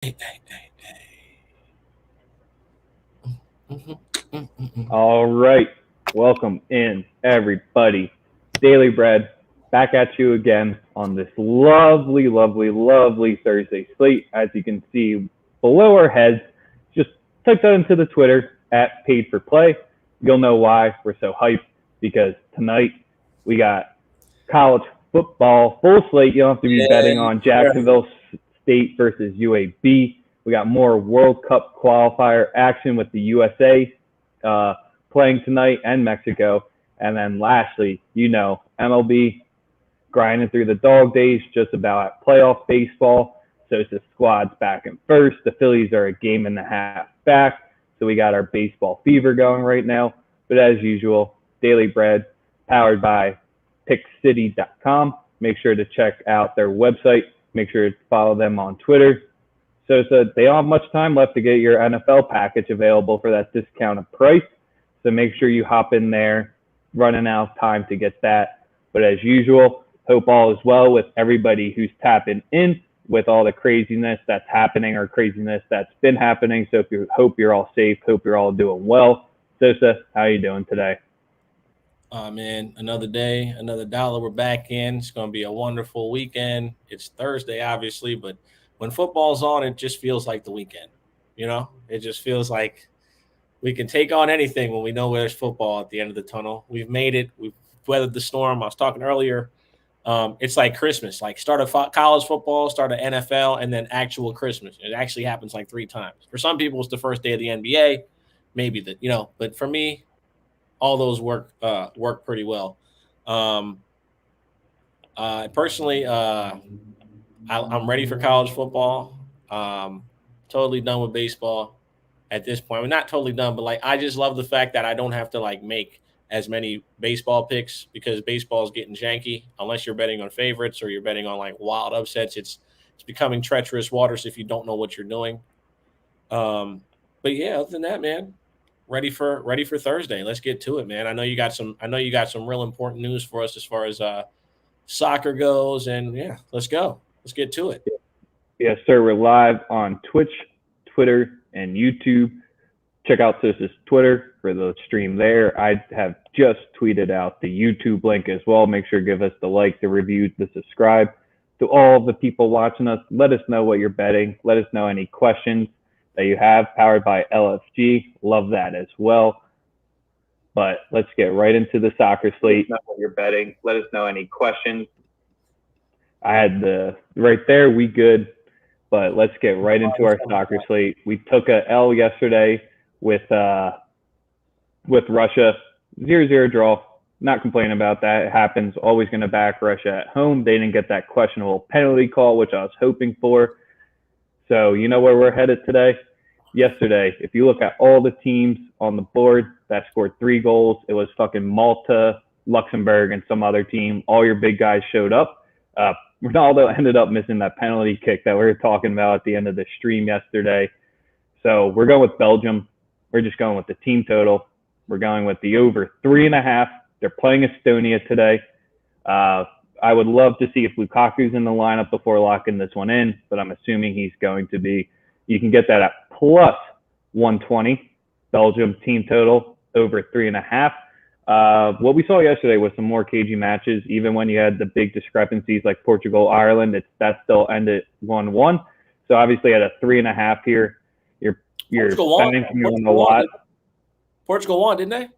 Hey, hey, hey, hey. All right. Welcome in, everybody. Daily Bread back at you again on this lovely, lovely, lovely Thursday slate. As you can see below our heads, just type that into the Twitter at Paid for Play. You'll know why we're so hyped because tonight we got college football full slate. You don't have to be betting Yeah, on sir. Jacksonville State versus UAB. We got more World Cup qualifier action with the USA uh, playing tonight and Mexico. And then lastly, MLB grinding through the dog days, just about at playoff baseball. Sosa squad's back in first. The Phillies are a game and a half back. So we got our baseball fever going right now. But as usual, Daily Bread, powered by pickcity.com. Make sure to check out their website. Make sure to follow them on Twitter. So they don't have much time left to get your NFL package available for that discounted price. So make sure you hop in there, running out of time to get that. But as usual, hope all is well with everybody who's tapping in with all the craziness that's happening or craziness that's been happening. So if you hope you're all safe, hope you're all doing well. Sosa, how are you doing today? Man, another day, another dollar. We're back in. It's going to be a wonderful weekend. It's Thursday, obviously, but when football's on, it just feels like the weekend. It just feels like we can take on anything when we know there's football at the end of the tunnel. We've made it. We've weathered the storm. I was talking earlier. It's like Christmas, like start of college football, start of NFL, and then actual Christmas. It actually happens like three times. For some people, it's the first day of the NBA, maybe but for me, all those work pretty well. Um, Personally, I'm ready for college football. Um, totally done with baseball at this point. We're not totally done, but like I just love the fact that I don't have to like make as many baseball picks because baseball is getting janky. Unless you're betting on favorites or you're betting on like wild upsets, it's becoming treacherous waters if you don't know what you're doing. Um, but yeah, other than that, man, ready for Thursday. Let's get to it, man. I know you got some real important news for us as far as soccer goes, and yeah, let's go. Let's get to it. Yes, sir. We're live on Twitch, Twitter, and YouTube. Check out Sosa's Twitter for the stream there. I have just tweeted out the YouTube link as well. Make sure to give us the like, the review, the subscribe. To all of the people watching us, let us know what you're betting. Let us know any questions that you have. Powered by LFG. Love that as well. But let's get right into the soccer slate. Let us know what you're betting. Let us know any questions. I had the right there. We good. But let's get right into our soccer slate. We took a L yesterday with Russia, 0-0 draw. Not complaining about that. It happens. Always going to back Russia at home. They didn't get that questionable penalty call, which I was hoping for. So you know where we're headed today? Yesterday, if you look at all the teams on the board that scored 3 goals, it was fucking Malta, Luxembourg, and some other team. All your big guys showed up. Ronaldo ended up missing that penalty kick that we were talking about at the end of the stream yesterday. So we're going with Belgium. We're just going with the team total. We're going with the over 3.5. They're playing Estonia today. Uh, I would love to see if Lukaku's in the lineup before locking this one in, but I'm assuming he's going to be. You can get that at plus 120. Belgium team total over 3.5. What we saw yesterday was some more cagey matches. Even when you had the big discrepancies like Portugal, Ireland, that still ended 1-1. So obviously at a 3.5 here, you're Portugal won. spending from a Portugal won. lot. Portugal won, didn't they?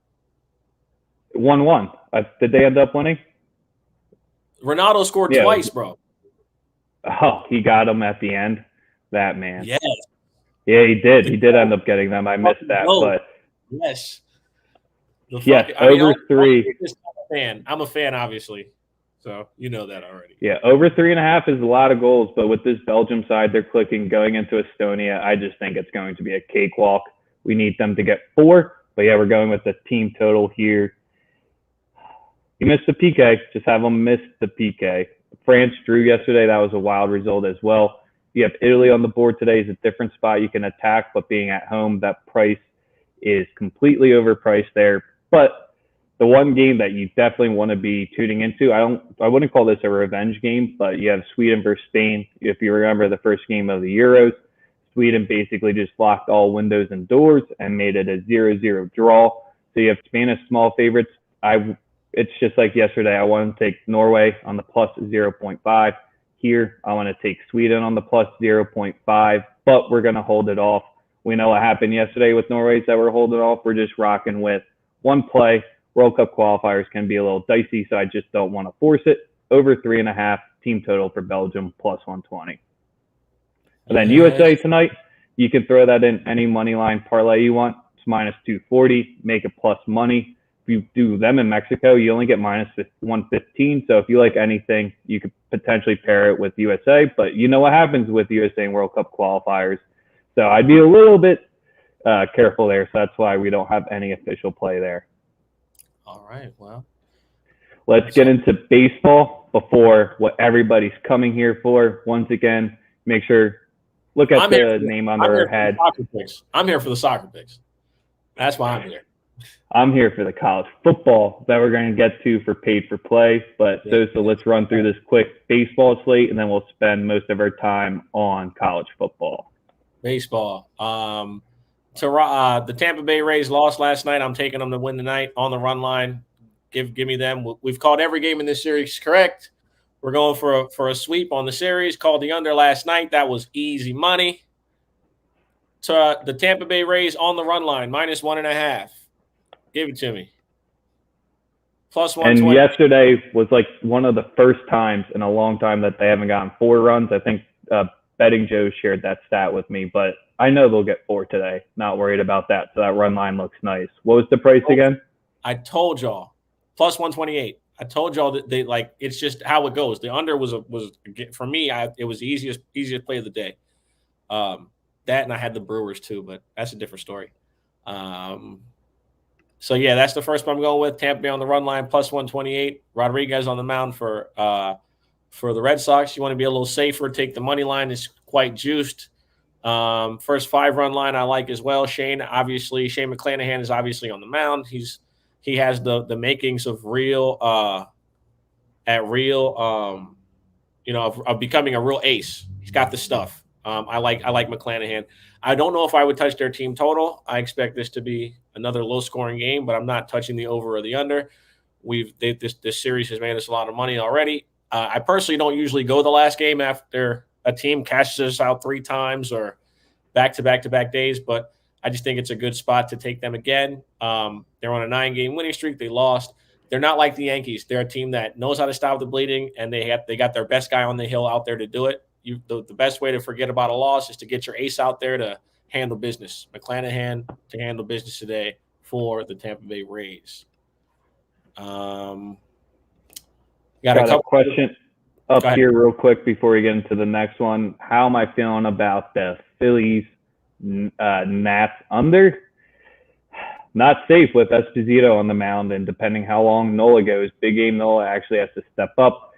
1-1. Did they end up winning? Ronaldo scored Yeah. twice, bro. Oh, he got them at the end. That man. Yes. Yeah, he did. He did end up getting them. I missed that, but yes. yes, over 3. I'm a fan, obviously. So you know that already. Yeah, over 3.5 is a lot of goals, but with this Belgium side, they're clicking going into Estonia. I just think it's going to be a cakewalk. We need them to get 4, but yeah, we're going with the team total here. You missed the PK. Just have them miss the PK. France drew yesterday. That was a wild result as well. You have Italy on the board today is a different spot you can attack, but being at home, that price is completely overpriced there. But the one game that you definitely want to be tuning into, I wouldn't call this a revenge game, but you have Sweden versus Spain. If you remember the first game of the Euros, Sweden basically just locked all windows and doors and made it a 0-0 draw. So you have Spain as small favorites. It's just like yesterday. I want to take Norway on the plus 0.5. Here, I want to take Sweden on the plus 0.5, but we're going to hold it off. We know what happened yesterday with Norway, so we're holding off. We're just rocking with one play. World Cup qualifiers can be a little dicey, so I just don't want to force it. Over 3.5, team total for Belgium, plus 120. And then USA tonight, you can throw that in any money line parlay you want. It's minus 240, make it plus money. If you do them in Mexico, you only get minus 115. So if you like anything, you could potentially pair it with USA. But you know what happens with USA and World Cup qualifiers. So I'd be a little bit careful there. So that's why we don't have any official play there. All right, well. Let's get into baseball before what everybody's coming here for. Once again, make sure, look at the name under our head. I'm here for the soccer picks. That's why I'm here. I'm here for the college football that we're going to get to for paid for play. But so let's run through this quick baseball slate, and then we'll spend most of our time on college football. Baseball. The Tampa Bay Rays lost last night. I'm taking them to win tonight on the run line. Give me them. We've called every game in this series correct. We're going for a sweep on the series. Called the under last night. That was easy money. To the Tampa Bay Rays on the run line, minus 1.5. Give it to me. Plus 120. And yesterday was like one of the first times in a long time that they haven't gotten 4 runs. I think Betting Joe shared that stat with me, but I know they'll get 4 today. Not worried about that. So that run line looks nice. What was the price again? I told y'all. Plus 128. I told y'all that they it's just how it goes. The under was for me. It was the easiest play of the day. That and I had the Brewers too, but that's a different story. So yeah, that's the first one I'm going with. Tampa Bay on the run line, plus 128. Rodriguez on the mound for the Red Sox. You want to be a little safer. Take the money line. It's quite juiced. First 5-run line I like as well. Shane McClanahan is obviously on the mound. He has the makings of of becoming a real ace. He's got the stuff. I like McClanahan. I don't know if I would touch their team total. I expect this to be another low-scoring game, but I'm not touching the over or the under. This series has made us a lot of money already. I personally don't usually go the last game after a team cashes us out 3 times or back-to-back days, but I just think it's a good spot to take them again. They're on a 9-game winning streak. They lost. They're not like the Yankees. They're a team that knows how to stop the bleeding, and they got their best guy on the hill out there to do it. The best way to forget about a loss is to get your ace out there to handle business. McClanahan to handle business today for the Tampa Bay Rays. Got a couple question up here real quick before we get into the next one. How am I feeling about the Phillies Nats under? Not safe with Esposito on the mound, and depending how long Nola goes, big game Nola actually has to step up.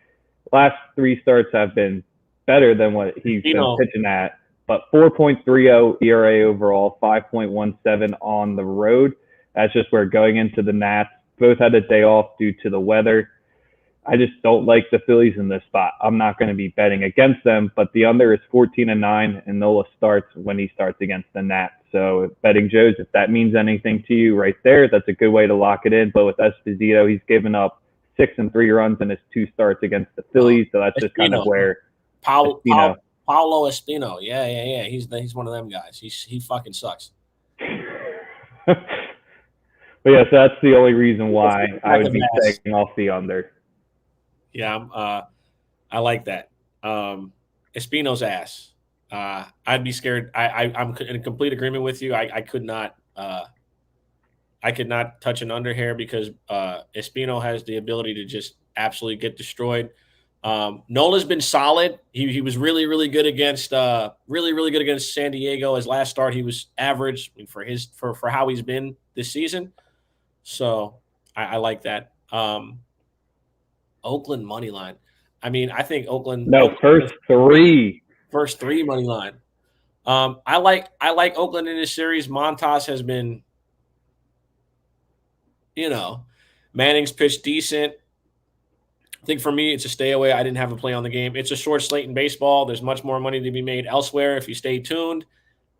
Last 3 starts have been better than what he's been pitching at, but 4.30 ERA overall, 5.17 on the road. That's just where going into the Nats, both had a day off due to the weather. I just don't like the Phillies in this spot. I'm not going to be betting against them, but the under is 14-9, and Nola starts when he starts against the Nats. So Betting Joe's, if that means anything to you right there, that's a good way to lock it in. But with Esposito, he's given up 6 and 3 runs in his 2 starts against the Phillies. So that's just kind of where Paulo Espino. Yeah. He's one of them guys. He fucking sucks. But yes, that's the only reason why I would be taking off the under. Yeah, I like that. Espino's ass. I'd be scared. I'm in complete agreement with you. I could not touch an under here because Espino has the ability to just absolutely get destroyed. Nola's been solid. He was really good against San Diego. His last start, he was average for how he's been this season. So I like that. Oakland money line. I mean, I think Oakland. No, first 3. First 3 money line. I like Oakland in this series. Montas has been, Manning's pitched decent. I think for me, it's a stay away. I didn't have a play on the game. It's a short slate in baseball. There's much more money to be made elsewhere if you stay tuned.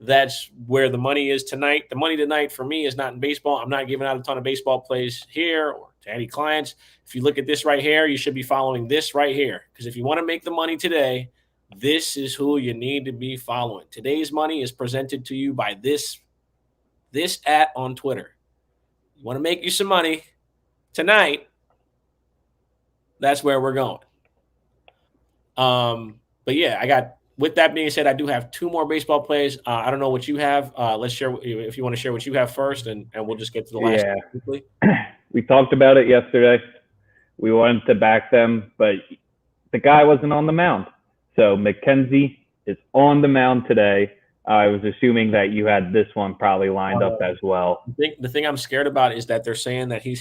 That's where the money is tonight. The money tonight for me is not in baseball. I'm not giving out a ton of baseball plays here or to any clients. If you look at this right here, you should be following this right here. Because if you want to make the money today, this is who you need to be following. Today's money is presented to you by this at on Twitter. You want to make you some money tonight, that's where we're going. But yeah, I got. With that being said, I do have 2 more baseball plays. I don't know what you have. Let's share if you want to share what you have first, and we'll just get to the last. Yeah. Quickly. We talked about it yesterday. We wanted to back them, but the guy wasn't on the mound. So McKenzie is on the mound today. I was assuming that you had this one probably lined up as well. The thing I'm scared about is that they're saying that he's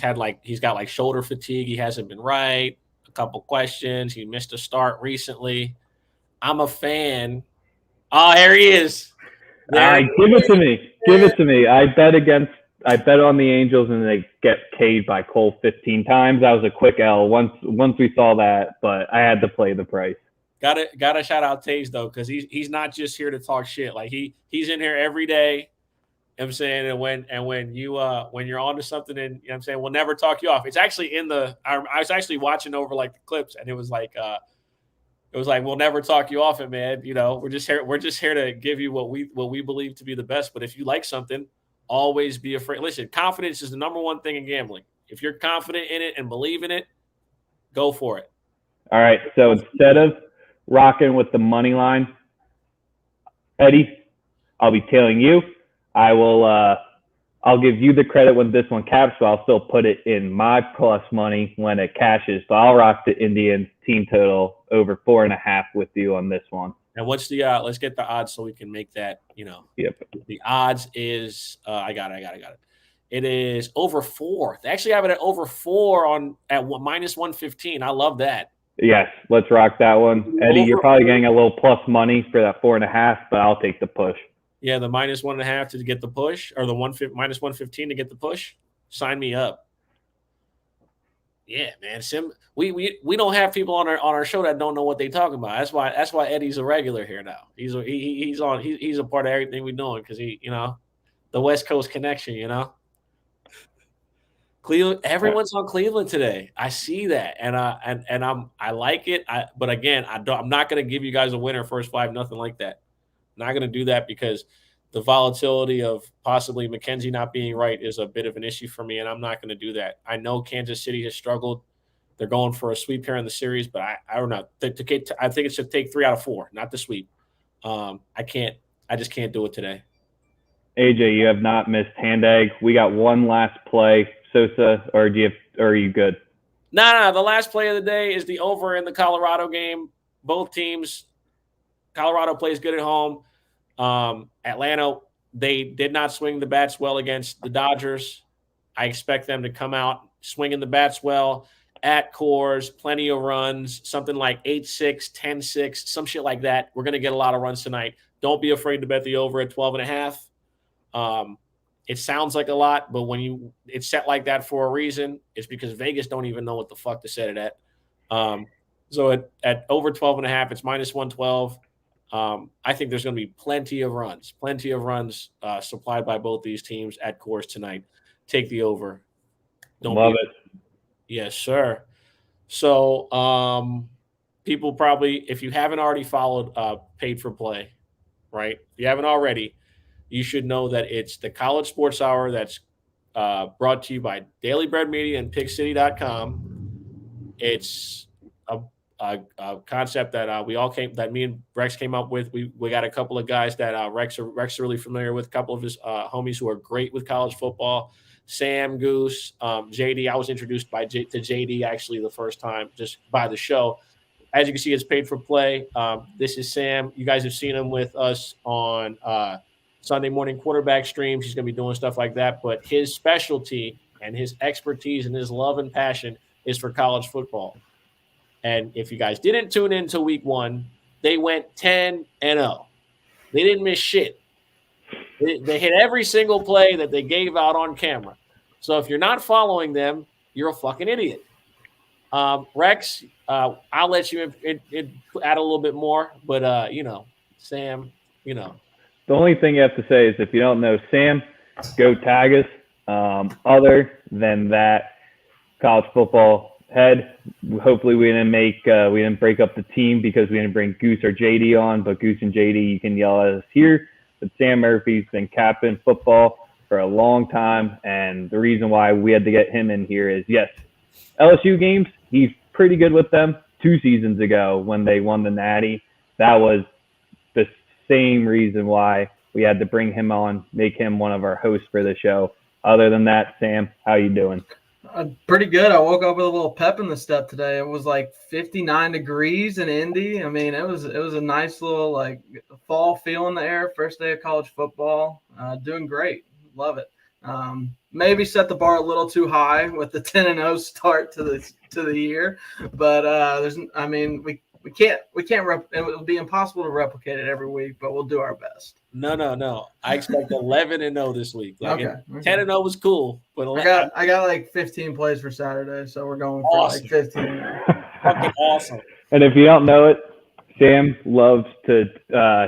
got shoulder fatigue. He hasn't been right. A couple questions. He missed a start recently. I'm a fan. Oh, here he is. Give it to me. Give it to me. I bet on the Angels and they get K'd by Cole 15 times. That was a quick L once we saw that, but I had to play the price. Gotta shout out Taze though, because he's not just here to talk shit. Like he's in here every day. You know what I'm saying, and when you're on to something, and you know what I'm saying, we'll never talk you off. It's actually I was actually watching over the clips, and it was like we'll never talk you off it, man. You know, we're just here to give you what we believe to be the best. But if you like something, always be afraid. Listen, confidence is the number one thing in gambling. If you're confident in it and believe in it, go for it. All right. So instead of rocking with the money line, Eddie, I'll be tailing you. I'll give you the credit when this one caps, but I'll still put it in my plus money when it cashes. So I'll rock the Indians team total over 4.5 with you on this one. And what's the let's get the odds so we can make that, Yep. The odds is I got it. It is over 4. They actually have it at over 4 at minus 115. I love that. Yes, let's rock that one. Eddie, you're probably getting a little plus money for that 4.5, but I'll take the push. Yeah, the minus 1.5 to get the push, or the minus 115 to get the push. Sign me up. Yeah, man. We don't have people on our show that don't know what they talking about. That's why Eddie's a regular here now. He's a part of everything we're doing because the West Coast connection. Cleveland, everyone's on Cleveland today. I see that, and I like it. But again, I'm not going to give you guys a winner first 5, nothing like that. I'm not going to do that because the volatility of possibly McKenzie not being right is a bit of an issue for me, and I'm not going to do that. I know Kansas City has struggled. They're going for a sweep here in the series, but I don't know. I think it should take 3 out of 4, not the sweep. I just can't do it today. AJ, you have not missed hand egg. We got one last play. Sosa, or are you good? No. The last play of the day is the over in the Colorado game. Both teams, Colorado plays good at home. Atlanta, they did not swing the bats well against the Dodgers. I expect them to come out swinging the bats well at Coors, plenty of runs, something like 8-6, 10-6, some shit like that. We're going to get a lot of runs tonight. Don't be afraid to bet the over at 12.5. It sounds like a lot, but when it's set like that for a reason, it's because Vegas don't even know what the fuck to set it at. So at over 12.5, it's minus 112. I think there's going to be plenty of runs supplied by both these teams at Coors tonight. Take the over. Love it. Yes, sir. So people probably, if you haven't already followed Paid for Play, right? If you haven't already, you should know that it's the College Sports Hour that's brought to you by Daily Bread Media and PickCity.com. It's a concept that that me and Rex came up with. We got a couple of guys that Rex are really familiar with, a couple of his homies who are great with college football. Sam, Goose, JD. I was introduced to JD actually the first time just by the show. As you can see, it's Paid for Play. This is Sam. You guys have seen him with us on Sunday morning quarterback streams. He's going to be doing stuff like that. But his specialty and his expertise and his love and passion is for college football. And if you guys didn't tune in to week 1, they went 10-0. They didn't miss shit. They hit every single play that they gave out on camera. So if you're not following them, you're a fucking idiot. Rex, I'll let you add a little bit more. But, Sam, The only thing you have to say is if you don't know Sam, go tag us. Other than that, college football head. Hopefully we didn't break up the team because we didn't bring Goose or JD on, but Goose and JD, you can yell at us here. But Sam Murphy's been captain football for a long time, and the reason why we had to get him in here is, yes, LSU games, he's pretty good with them. 2 seasons ago when they won the Natty, that was the same reason why we had to bring him on, make him one of our hosts for the show. Other than that, Sam, how you doing? Pretty good. I woke up with a little pep in the step today. It was like 59 degrees in Indy. I mean, it was a nice little like fall feel in the air. First day of college football. Doing great. Love it. Maybe set the bar a little too high with the 10-0 start to the year, but we can't. It would be impossible to replicate it every week, but we'll do our best. No. I expect 11-0 this week. Like okay. 10-0 was cool, but I got like 15 plays for Saturday, so we're going for awesome. like 15. Fucking awesome. And if you don't know it, Sam loves to.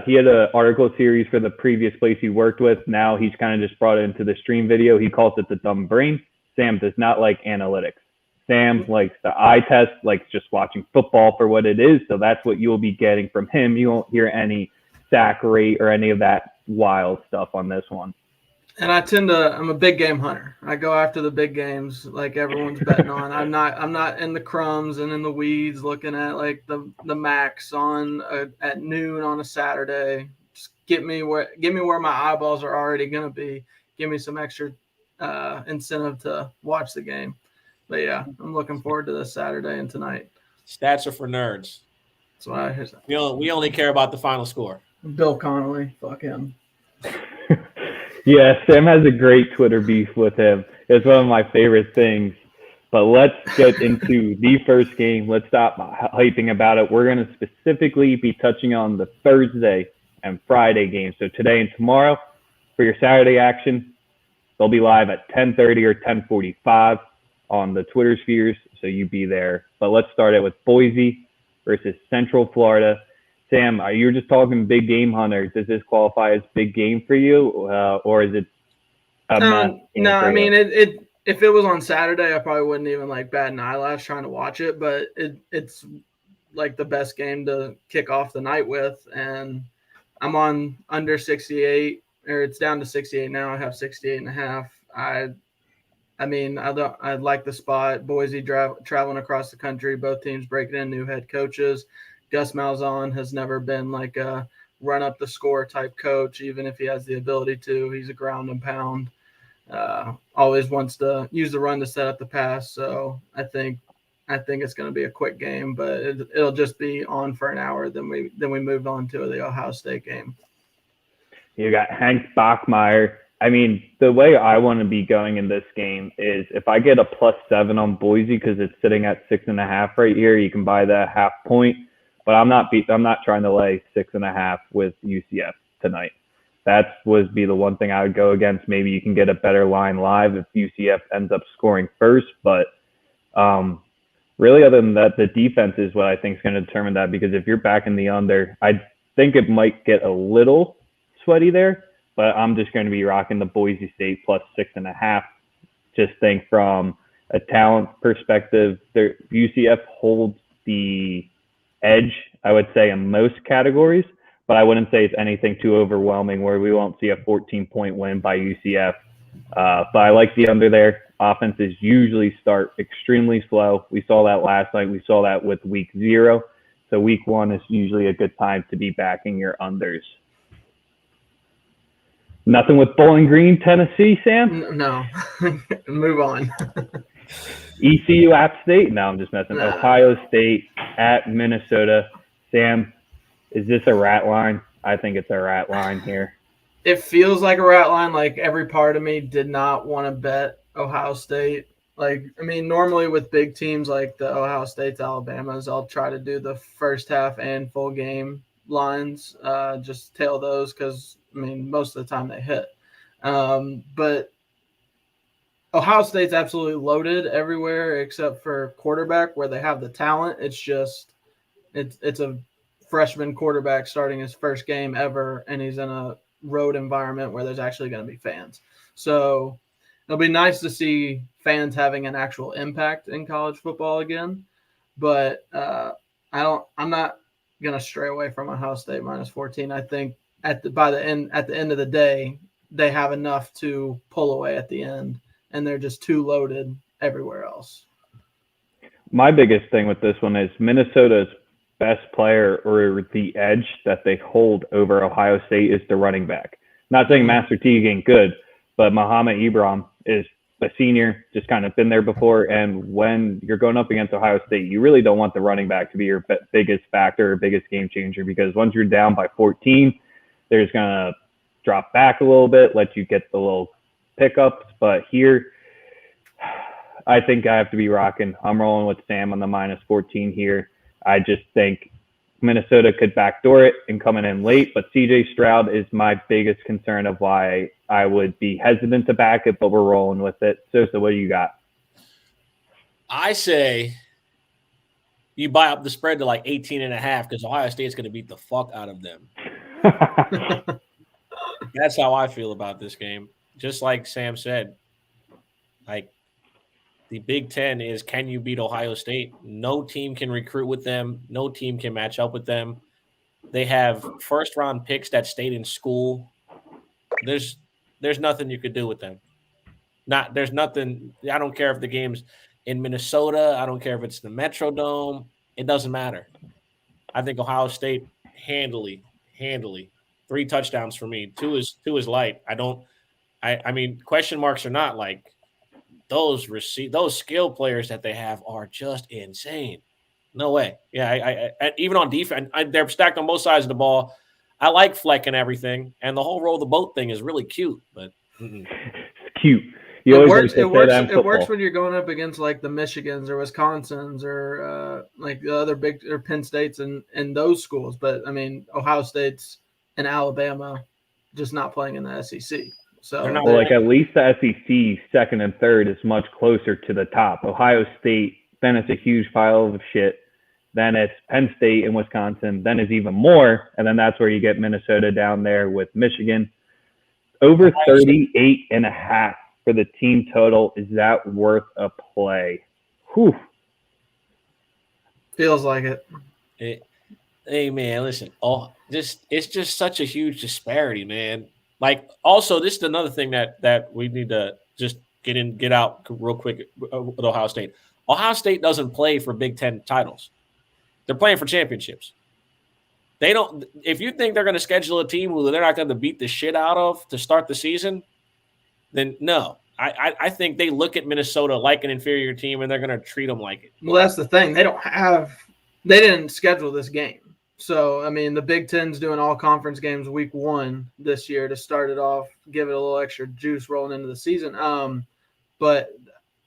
He had an article series for the previous place he worked with. Now he's kind of just brought it into the stream video. He calls it the dumb brain. Sam does not like analytics. Sam likes the eye test, likes just watching football for what it is. So that's what you'll be getting from him. You won't hear any sack rate or any of that wild stuff on this one. And I'm a big game hunter. I go after the big games like everyone's betting on. I'm not in the crumbs and in the weeds looking at like the max on at noon on a Saturday. Just give me where my eyeballs are already going to be. Give me some extra incentive to watch the game. But yeah, I'm looking forward to this Saturday and tonight. Stats are for nerds. That's what I hear. We only care about the final score. Bill Connolly, fuck him. Yeah, Sam has a great Twitter beef with him. It's one of my favorite things. But let's get into the first game. Let's stop hyping about it. We're going to specifically be touching on the Thursday and Friday games. So today and tomorrow for your Saturday action, they'll be live at 10:30 or 10:45 on the Twitter spheres. So you be there. But let's start it with Boise versus Central Florida. Sam, you were just talking big game hunter. Does this qualify as big game for you, or is it? No, I mean it. If it was on Saturday, I probably wouldn't even like bat an eyelash trying to watch it. But it's like the best game to kick off the night with, and I'm on under 68, or it's down to 68 now. I have 68.5. I like the spot. Boise traveling across the country. Both teams breaking in new head coaches. Gus Malzahn has never been like a run up the score type coach, even if he has the ability to. He's a ground and pound. Always wants to use the run to set up the pass. So I think it's going to be a quick game, but it'll just be on for an hour. Then we moved on to the Ohio State game. You got Hank Bachmeier. I mean, the way I want to be going in this game is if I get a +7 on Boise because it's sitting at 6.5 right here, you can buy that half point. But I'm not trying to lay 6.5 with UCF tonight. That would be the one thing I would go against. Maybe you can get a better line live if UCF ends up scoring first. But really, other than that, the defense is what I think is going to determine that. Because if you're back in the under, I think it might get a little sweaty there. But I'm just going to be rocking the Boise State +6.5. Just think from a talent perspective, UCF holds the edge, I would say, in most categories, but I wouldn't say it's anything too overwhelming where we won't see a 14-point win by UCF. But I like the under there. Offenses usually start extremely slow. We saw that last night. We saw that with week 0. So week 1 is usually a good time to be backing your unders. Nothing with Bowling Green, Tennessee, Sam? No. Move on. ECU, App State? No, I'm just messing. Ohio State at Minnesota. Sam, is this a rat line? I think it's a rat line here. It feels like a rat line. Like every part of me did not want to bet Ohio State. Like, I mean, normally with big teams like the Ohio States, Alabamas, I'll try to do the first half and full game lines, just tail those because, I mean, most of the time they hit. But Ohio State's absolutely loaded everywhere except for quarterback where they have the talent. It's just it's a freshman quarterback starting his first game ever, and he's in a road environment where there's actually going to be fans. So it'll be nice to see fans having an actual impact in college football again. But I'm not going to stray away from Ohio State minus 14. I think at the end of the day, they have enough to pull away at the end, and they're just too loaded everywhere else. My biggest thing with this one is Minnesota's best player or the edge that they hold over Ohio State is the running back. Not saying Master Teague ain't good, but Muhammad Ibrahim is a senior, just kind of been there before. And when you're going up against Ohio State, you really don't want the running back to be your biggest factor or biggest game changer, because once you're down by 14, they're just going to drop back a little bit, let you get the little pickups. But here, I think I have to be rocking. I'm rolling with Sam on the minus 14 here. I just think Minnesota could backdoor it and coming in late, but CJ Stroud is my biggest concern of why I would be hesitant to back it, but we're rolling with it. Sosa, what do you got? I say you buy up the spread to like 18.5 because Ohio State's going to beat the fuck out of them. That's how I feel about this game. Just like Sam said, like, the Big Ten is, can you beat Ohio State? No team can recruit with them. No team can match up with them. They have first-round picks that stayed in school. There's nothing you could do with them. There's nothing. I don't care if the game's in Minnesota. I don't care if it's the Metrodome. It doesn't matter. I think Ohio State handily. 3 touchdowns for me. Two is light. I mean, question marks or not, like, those skill players that they have are just insane. No way. Yeah, I even on defense, they're stacked on both sides of the ball. I like Fleck and everything, and the whole roll the boat thing is really cute. But it's cute. It works when you're going up against like the Michigans or Wisconsins or like the other big or Penn States and those schools. But I mean, Ohio State's and Alabama just not playing in the SEC. So well, like at least the SEC second and third is much closer to the top. Ohio State, then it's a huge pile of shit. Then it's Penn State and Wisconsin. Then it's even more. And then that's where you get Minnesota down there with Michigan. Over 38.5 for the team total. Is that worth a play? Whew. Feels like it. Hey, man, listen. It's just such a huge disparity, man. Like, also, this is another thing that we need to just get out real quick with Ohio State. Ohio State doesn't play for Big Ten titles. They're playing for championships. They don't. If you think they're going to schedule a team who they're not going to beat the shit out of to start the season, then no. I think they look at Minnesota like an inferior team, and they're going to treat them like it. Well, that's the thing. They didn't schedule this game. So, I mean, the Big Ten's doing all conference games week 1 this year to start it off, give it a little extra juice rolling into the season. But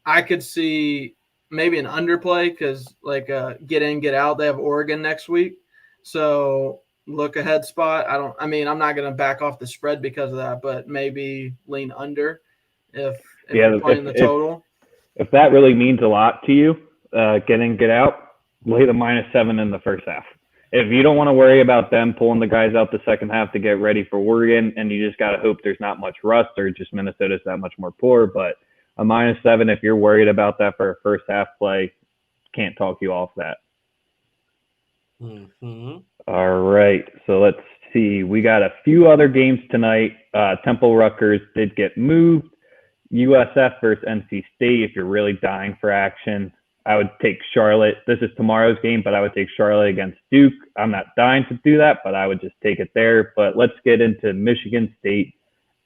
I could see maybe an underplay because, like, get in, get out. They have Oregon next week. So, look ahead spot. I'm not going to back off the spread because of that, but maybe lean under if you're playing the total. If that really means a lot to you, get in, get out, lay the -7 in the first half. If you don't want to worry about them pulling the guys out the second half to get ready for Oregon, and you just got to hope there's not much rust or just Minnesota's that much more poor, but a -7, if you're worried about that for a first half play, can't talk you off that. Mm-hmm. All right, so let's see. We got a few other games tonight. Temple Rutgers did get moved. USF versus NC State, if you're really dying for action. I would take Charlotte. This is tomorrow's game, but I would take Charlotte against Duke. I'm not dying to do that, but I would just take it there. But let's get into Michigan State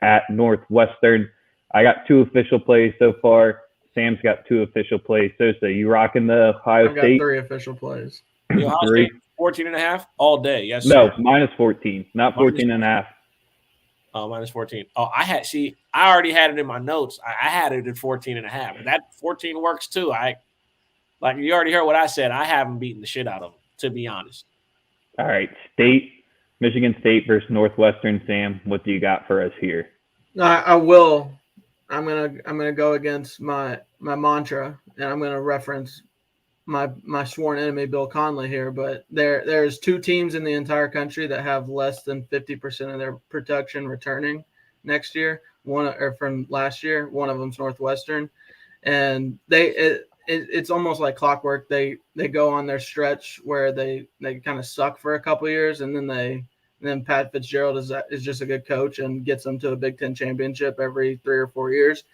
at Northwestern. I got 2 official plays so far. Sam's got 2 official plays. So you rocking the Ohio State? I've got 3 official plays. The Ohio State 14.5 all day. Yes. No, sir. -14, not 14.5. Oh, -14. Oh, I already had it in my notes. I had it at 14.5. That 14 works too. Like you already heard what I said. I haven't beaten the shit out of them, to be honest. All right, Michigan State versus Northwestern. Sam, what do you got for us here? I will. I'm gonna go against my mantra, and I'm gonna reference my sworn enemy Bill Conley here, but there's 2 teams in the entire country that have less than 50% of their production returning next year. One or from last year, one of them's Northwestern, and it's almost like clockwork. They go on their stretch where they kind of suck for a couple years, and then Pat Fitzgerald is just a good coach and gets them to a Big Ten championship every 3 or 4 years.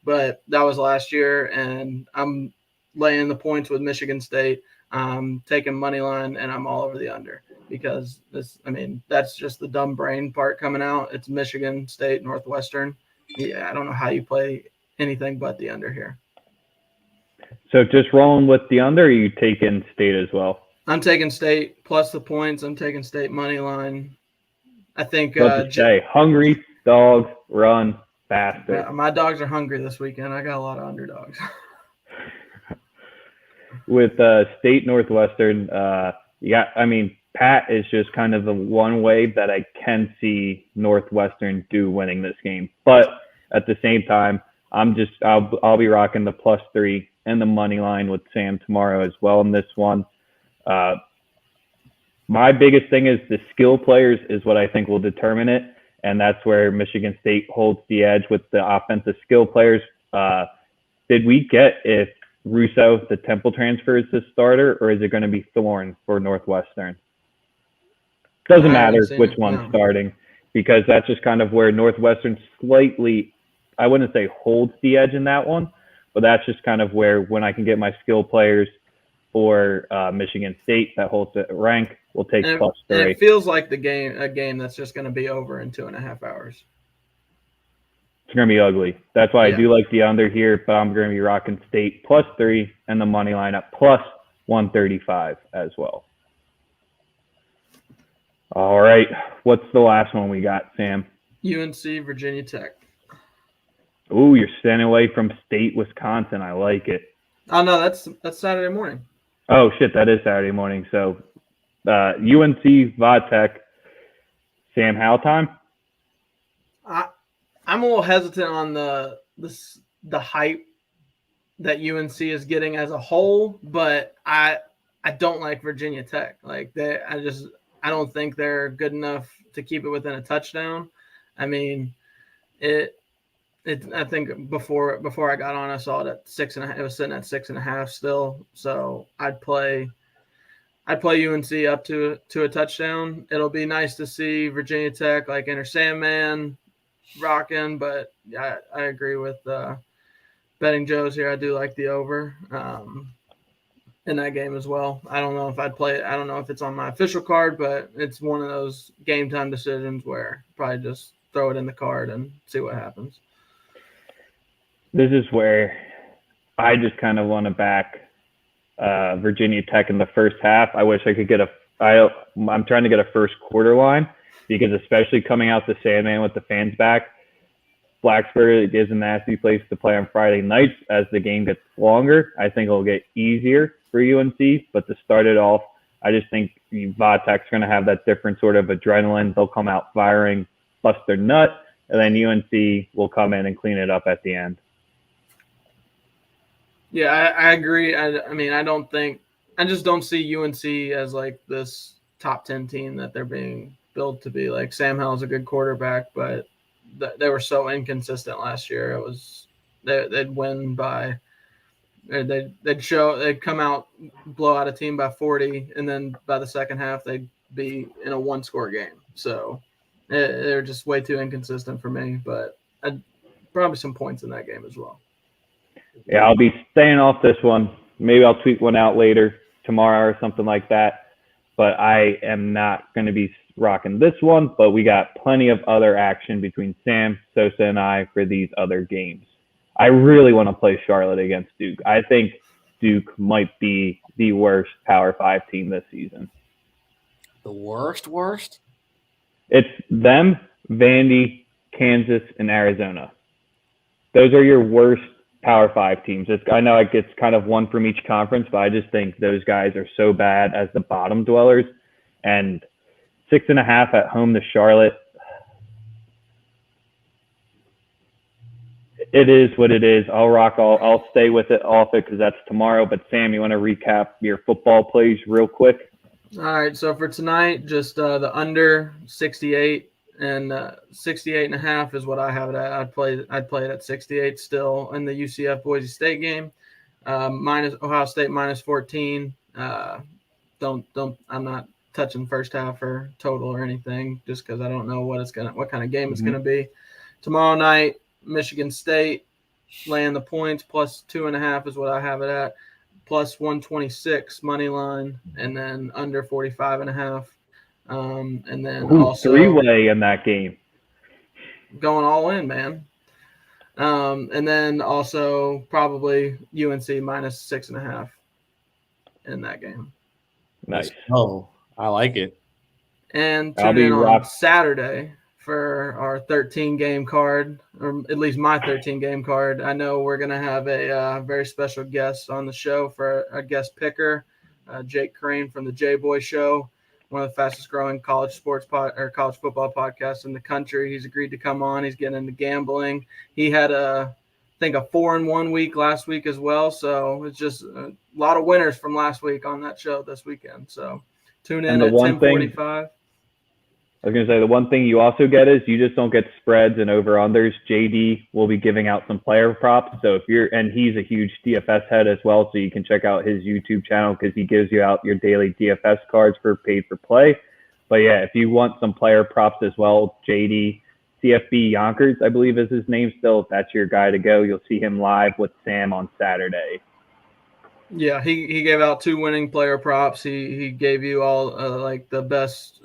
But that was last year, and I'm laying the points with Michigan State. I'm taking money line, and I'm all over the under because that's just the dumb brain part coming out. It's Michigan State, Northwestern. Yeah, I don't know how you play anything but the under here. So just rolling with the under, or are you taking State as well? I'm taking State plus the points. I'm taking State money line. I think hungry dogs run faster. My dogs are hungry this weekend. I got a lot of underdogs. With State Northwestern, Pat is just kind of the one way that I can see Northwestern do winning this game. But at the same time, I'll be rocking the +3 and the money line with Sam tomorrow as well in this one. My biggest thing is the skill players is what I think will determine it, and that's where Michigan State holds the edge with the offensive skill players. Did we get if Russo, the Temple transfer, is the starter, or is it going to be Thorne for Northwestern? Doesn't matter which one's starting, because that's just kind of where Northwestern slightly, I wouldn't say holds the edge in that one, but that's just kind of where when I can get my skill players for Michigan State that holds the rank, we'll take +3. It feels like a game that's just going to be over in 2.5 hours. It's going to be ugly. That's why I do like the under here, but I'm going to be rocking State +3 and the money line at +135 as well. All right. What's the last one we got, Sam? UNC, Virginia Tech. Ooh, you're staying away from State, Wisconsin. I like it. Oh, no, that's Saturday morning. Oh, shit, that is Saturday morning. So UNC, Vatech, Sam, how time? I'm a little hesitant on the hype that UNC is getting as a whole, but I don't like Virginia Tech. Like I don't think they're good enough to keep it within a touchdown. I mean, I think before I got on, I saw it at 6.5. It was sitting at 6.5 still. So I'd play UNC up to a touchdown. It'll be nice to see Virginia Tech like Enter Sandman rocking, but I agree with betting Joe's here. I do like the over in that game as well. I don't know if I'd play it. I don't know if it's on my official card, but it's one of those game time decisions where probably just throw it in the card and see what happens. This is where I just kind of want to back Virginia Tech in the first half. I wish I could get I'm trying to get a first quarter line, because especially coming out the Sandman with the fans back, Blacksburg is a nasty place to play on Friday nights. As the game gets longer, I think it'll get easier for UNC. But to start it off, I just think Vatech's going to have that different sort of adrenaline. They'll come out firing, bust their nut, and then UNC will come in and clean it up at the end. Yeah, I agree. I just don't see UNC as like this top 10 team that they're being built to be. Like Sam Howell's a good quarterback, but they were so inconsistent last year. It was they'd win by they'd come out, blow out a team by 40, and then by the second half they'd be in a 1-score game. So they're just way too inconsistent for me. But probably some points in that game as well. Yeah, I'll be staying off this one. Maybe I'll tweet one out later tomorrow or something like that. But I am not going to be rocking this one. But we got plenty of other action between Sam, Sosa, and I for these other games. I really want to play Charlotte against Duke. I think Duke might be the worst Power 5 team this season. The worst? It's them, Vandy, Kansas, and Arizona. Those are your worst Power 5 teams. I know it gets kind of one from each conference, but I just think those guys are so bad as the bottom dwellers. And 6.5 at home to Charlotte. It is what it is. I'll stay with it off it because that's tomorrow. But Sam, you want to recap your football plays real quick? All right, so for tonight, just the under 68 and 68.5 is what I have it at. I'd play it at 68 still in the UCF Boise State game. Minus Ohio State minus 14. I'm not touching first half or total or anything just because I don't know what kind of game it's gonna be. Tomorrow night, Michigan State laying the points plus 2.5 is what I have it at. Plus 126 money line, and then under 45.5. And then also three-way in that game. Going all in, man. And then also probably UNC minus 6.5 in that game. Nice. Oh, I like it. And tune in on Saturday for our 13-game card, or at least my 13-game card. I know we're going to have a very special guest on the show for a guest picker, Jake Crane from the J-Boy Show, one of the fastest-growing college college football podcasts in the country. He's agreed to come on. He's getting into gambling. He had I think a 4-1 week last week as well. So it's just a lot of winners from last week on that show this weekend. So tune in at 10:45. I was going to say the one thing you also get is you just don't get spreads and over-unders. JD will be giving out some player props. So and he's a huge DFS head as well. So you can check out his YouTube channel because he gives you out your daily DFS cards for paid for play. But yeah, if you want some player props as well, JD, CFB Yonkers, I believe is his name still. That's your guy to go. You'll see him live with Sam on Saturday. Yeah, he gave out 2 winning player props. He gave you all like the best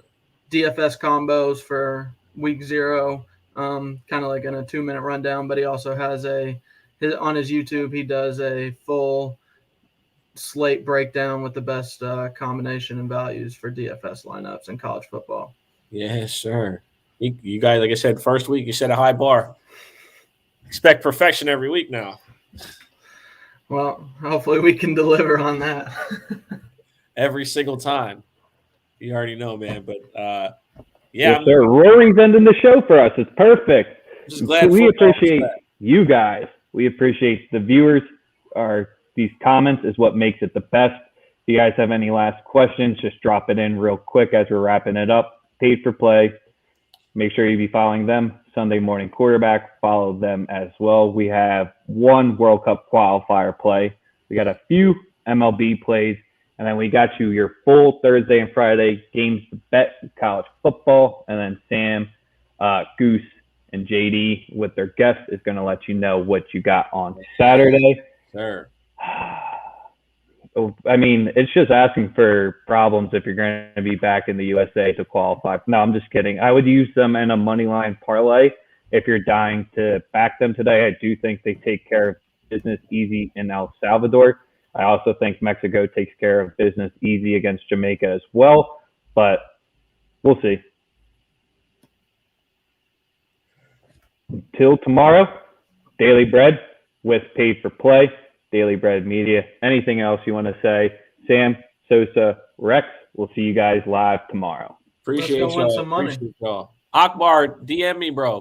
DFS combos for week 0, kind of like in a 2-minute rundown. But he also has on his YouTube, he does a full slate breakdown with the best combination and values for DFS lineups in college football. Yes, sir. You guys, like I said, first week you set a high bar. Expect perfection every week now. Well, hopefully we can deliver on that. Every single time. You already know, man. But, yeah. Yes, sir. Rory's ending the show for us. It's perfect. Just glad we appreciate you guys. We appreciate the viewers. These comments is what makes it the best. If you guys have any last questions, just drop it in real quick as we're wrapping it up. Paid for play. Make sure you be following them. Sunday Morning Quarterback, follow them as well. We have one World Cup qualifier play. We got a few MLB plays, and then we got you your full Thursday and Friday games to bet college football. And then Sam, Goose, and JD with their guest is going to let you know what you got on Saturday. Sure. I mean, it's just asking for problems if you're going to be back in the USA to qualify. No, I'm just kidding. I would use them in a money line parlay if you're dying to back them today. I do think they take care of business easy in El Salvador. I also think Mexico takes care of business easy against Jamaica as well, but we'll see. Till tomorrow, Daily Bread with Paid for Play. Daily Bread Media. Anything else you want to say? Sam, Sosa, Rex, we'll see you guys live tomorrow. Appreciate y'all. Akbar, DM me, bro.